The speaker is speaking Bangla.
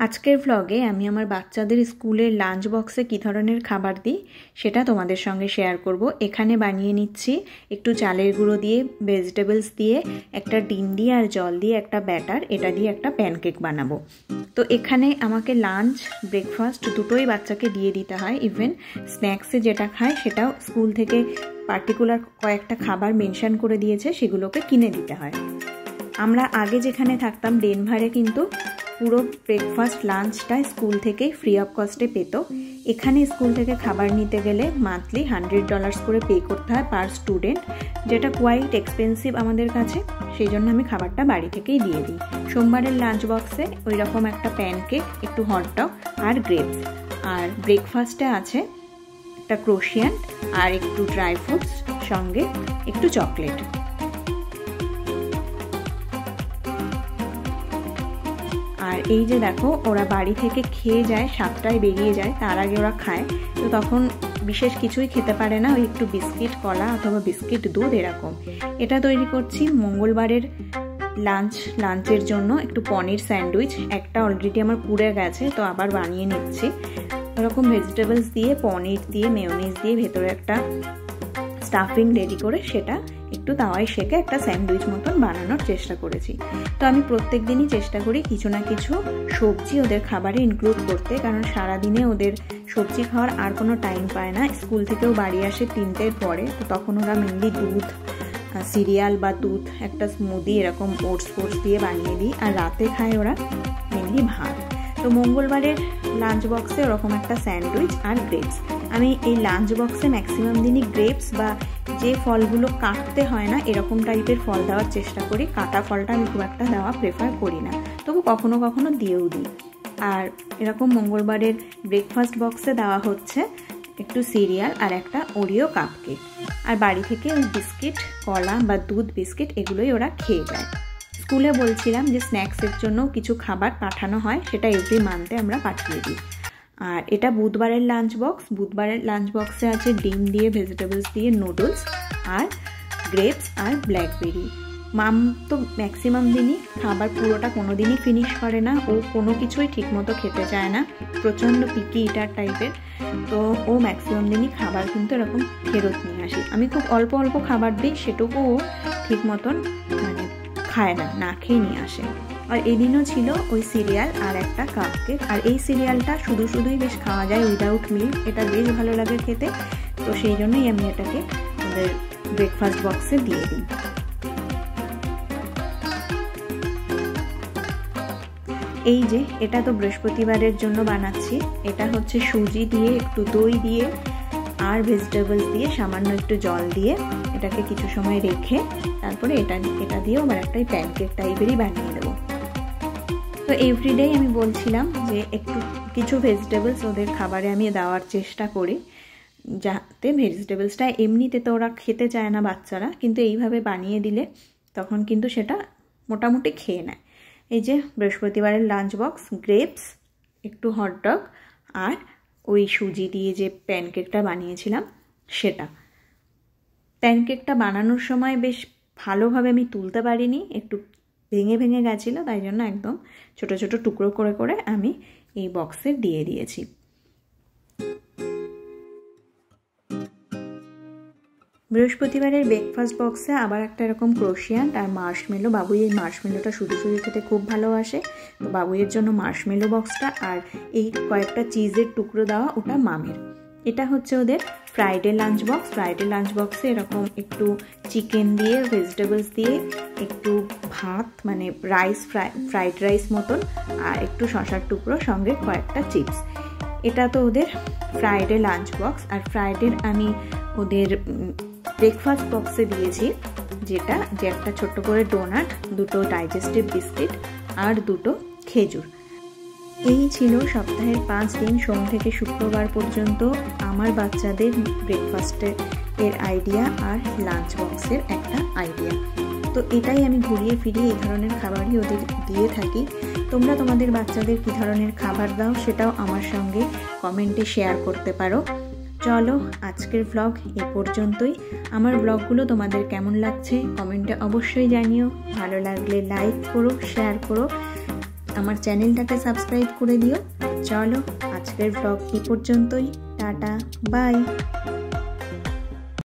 আজকের ব্লগে আমি আমার বাচ্চাদের স্কুলের লাঞ্চ বক্সে কী ধরনের খাবার দিই সেটা তোমাদের সঙ্গে শেয়ার করব। এখানে বানিয়ে নিচ্ছি একটু চালের গুঁড়ো দিয়ে, ভেজিটেবলস দিয়ে, একটা ডিম দিয়ে আর জল দিয়ে একটা ব্যাটার, এটা দিয়ে একটা প্যানকেক বানাবো। তো এখানে আমাকে লাঞ্চ ব্রেকফাস্ট দুটোই বাচ্চাকে দিয়ে দিতে হয়। ইভেন স্ন্যাক্সে যেটা খায় সেটাও স্কুল থেকে পার্টিকুলার কয়েকটা খাবার মেনশন করে দিয়েছে, সেগুলোকে কিনে দিতে হয়। আমরা আগে যেখানে থাকতাম ডেনভারে কিন্তু পুরো ব্রেকফাস্ট লাঞ্চটা স্কুল থেকে ফ্রি অফ কস্টে পেত। এখানে স্কুল থেকে খাবার নিতে গেলে মান্থলি $100 করে পে করতে হয় পার স্টুডেন্ট, যেটা কোয়াইট এক্সপেন্সিভ আমাদের কাছে। সেই জন্য আমি খাবারটা বাড়ি থেকেই দিয়ে দিই। সোমবারের লাঞ্চ বক্সে ওই রকম একটা প্যানকেক, একটু হটডগ আর গ্রেপস, আর ব্রেকফাস্টে আছে একটা ক্রোশিয়ান্ট আর একটু ড্রাই ফ্রুটস, সঙ্গে একটু চকলেট। আর এই যে দেখো, ওরা বাড়ি থেকে খেয়ে যায়, 7টায় বেরিয়ে যায়, তার আগে ওরা খায়। তো তখন বিশেষ কিছুই খেতে পারে না, ওই একটু বিস্কিট, কলা অথবা বিস্কিট দুধ এরকম। এটা তৈরি করছি মঙ্গলবারের লাঞ্চের জন্য একটু পনির স্যান্ডউইচ। একটা অলরেডি আমার পুড়ে গেছে, তো আবার বানিয়ে নিচ্ছি। এরকম ভেজিটেবলস দিয়ে, পনির দিয়ে, মেয়োনিজ দিয়ে ভেতরে একটা স্টাফিং রেডি করে সেটা একটু তাওয়ায় সেঁকে একটা স্যান্ডউইচ মতন বানানোর চেষ্টা করেছি। তো আমি প্রত্যেক দিনই চেষ্টা করি কিছু না কিছু সবজি ওদের খাবারে ইনক্লুড করতে, কারণ সারাদিনে ওদের সবজি খাওয়ার আর কোনো টাইম পায় না। স্কুল থেকেও বাড়ি আসে 3টের পরে, তো তখন ওরা মেনলি দুধ, সিরিয়াল বা দুধ, একটা স্মুদি এরকম ওটস দিয়ে বানিয়ে দিই, আর রাতে খায় ওরা মেনলি ভাত। তো মঙ্গলবারের লাঞ্চ বক্সে ওরকম একটা স্যান্ডউইচ আর গ্রেপস। আমি এই লাঞ্চ বক্সে ম্যাক্সিমাম দিনই গ্রেপস বা যে ফলগুলো কাটতে হয় না এরকম টাইপের ফল দেওয়ার চেষ্টা করি। কাটা ফলটা আমি খুব একটা দেওয়া প্রেফার করি না, তবু কখনো কখনো দিয়েও দিই। আর এরকম মঙ্গলবারের ব্রেকফাস্ট বক্সে দেওয়া হচ্ছে একটু সিরিয়াল আর একটা ওরিও কাপকেক। আর বাড়ি থেকে ওই বিস্কিট, কলা বা দুধ বিস্কিট এগুলোই ওরা খেয়ে যায়। স্কুলে বলছিলাম যে স্ন্যাক্সের জন্য কিছু খাবার পাঠানো হয়, সেটা এভরি মান্থে আমরা পাঠিয়ে দিই। আর এটা বুধবারের লাঞ্চ বক্স। বুধবারের লাঞ্চ বক্সে আছে ডিম দিয়ে, ভেজিটেবলস দিয়ে, নুডলস আর গ্রেপস আর ব্ল্যাকবেরি। মাম তো ম্যাক্সিমাম দিনই খাবার পুরোটা কোনো দিনই ফিনিশ করে না, ও কোনো কিছুই ঠিকমতো খেতে চায় না, প্রচণ্ড পিকি ইটার টাইপের। তো ও ম্যাক্সিমাম দিনই খাবার কিন্তু এরকম ফেরত নিয়ে আসি। আমি খুব অল্প অল্প খাবার দিই, সেটুকু ও ঠিক মতন মানে খায় না, না খেয়ে নিয়ে আসে। আর এদিনও ছিল ওই সিরিয়াল আর একটা কাপকেক। আর এই সিরিয়ালটা শুধুই বেশ খাওয়া যায় উইদাউট মিল্ক, এটা বেশ ভালো লাগে খেতে। তো সেই জন্যই আমি এটাকে ওদের ব্রেকফাস্ট বক্সে দিয়ে দিই। এই যে এটা তো বৃহস্পতিবারের জন্য বানাচ্ছি। এটা হচ্ছে সুজি দিয়ে, একটু দই দিয়ে আর ভেজিটেবলস দিয়ে, সামান্য একটু জল দিয়ে এটাকে কিছু সময় রেখে তারপরে এটা দিয়েও আবার একটা প্যানকেক টাইপেরই বানিয়ে দেবো। তো এভরিডে আমি বলছিলাম যে একটু কিছু ভেজিটেবলস ওদের খাবারে আমি দেওয়ার চেষ্টা করি, যাতে ভেজিটেবলসটা এমনিতে তো ওরা খেতে চায় না বাচ্চারা, কিন্তু এইভাবে বানিয়ে দিলে তখন কিন্তু সেটা মোটামুটি খেয়ে নেয়। এই যে বৃহস্পতিবারের লাঞ্চ বক্স, গ্রেপস, একটু হটডগ আর ওই সুজি দিয়ে যে প্যানকেকটা বানিয়েছিলাম সেটা। প্যানকেকটা বানানোর সময় বেশ ভালোভাবে আমি তুলতে পারিনি, একটু ভেঙে গেছিলো, তাই জন্য একদম ছোট ছোট টুকরো করে করে আমি এই বক্সে দিয়ে দিয়েছি। বৃহস্পতিবারের ব্রেকফাস্ট বক্সে আবার একটা এরকম ক্রোশিয়ান্ট আর মার্শমেলো। বাবুই এই মার্শমেলোটা শুধু খেতে খুব ভালোবাসে, তো বাবুইয়ের জন্য মার্শমেলো বক্সটা, আর এই কয়েকটা চিজের টুকরো দেওয়া ওটা মামের। এটা হচ্ছে ওদের Friday lunch box. Friday lunch বক্সে এরকম একটু চিকেন দিয়ে, ভেজিটেবলস দিয়ে, একটু ভাত মানে রাইস, ফ্রাইড রাইস মতন, আর একটু শসার টুকরো, সঙ্গে কয়েকটা চিপস। এটা তো ওদের ফ্রাইডে লাঞ্চ বক্স। আর ফ্রাইডের আমি ওদের ব্রেকফাস্ট বক্সে দিয়েছি যে একটা ছোট্ট করে ডোনাট, দুটো ডাইজেস্টিভ বিস্কিট আর দুটো খেজুর। এই ছিল সপ্তাহের 5 দিন, সোম থেকে শুক্রবার পর্যন্ত আমার বাচ্চাদের ব্রেকফাস্টের আইডিয়া আর লাঞ্চ বক্সের একটা আইডিয়া। তো এটাই আমি ঘুরিয়ে ফিরিয়ে এই ধরনের খাবারই ওদের দিয়ে থাকি। তোমরা তোমাদের বাচ্চাদের কী ধরনের খাবার দাও সেটাও আমার সঙ্গে কমেন্টে শেয়ার করতে পারো। চলো আজকের ব্লগ এ পর্যন্তই। আমার ব্লগগুলো তোমাদের কেমন লাগছে কমেন্টে অবশ্যই জানিও। ভালো লাগলে লাইক করো, শেয়ার করো। আমার চ্যানেলটাকে সাবস্ক্রাইব করে দিও। চলো আজকের ব্লগ এই পর্যন্তই, টাটা বাই।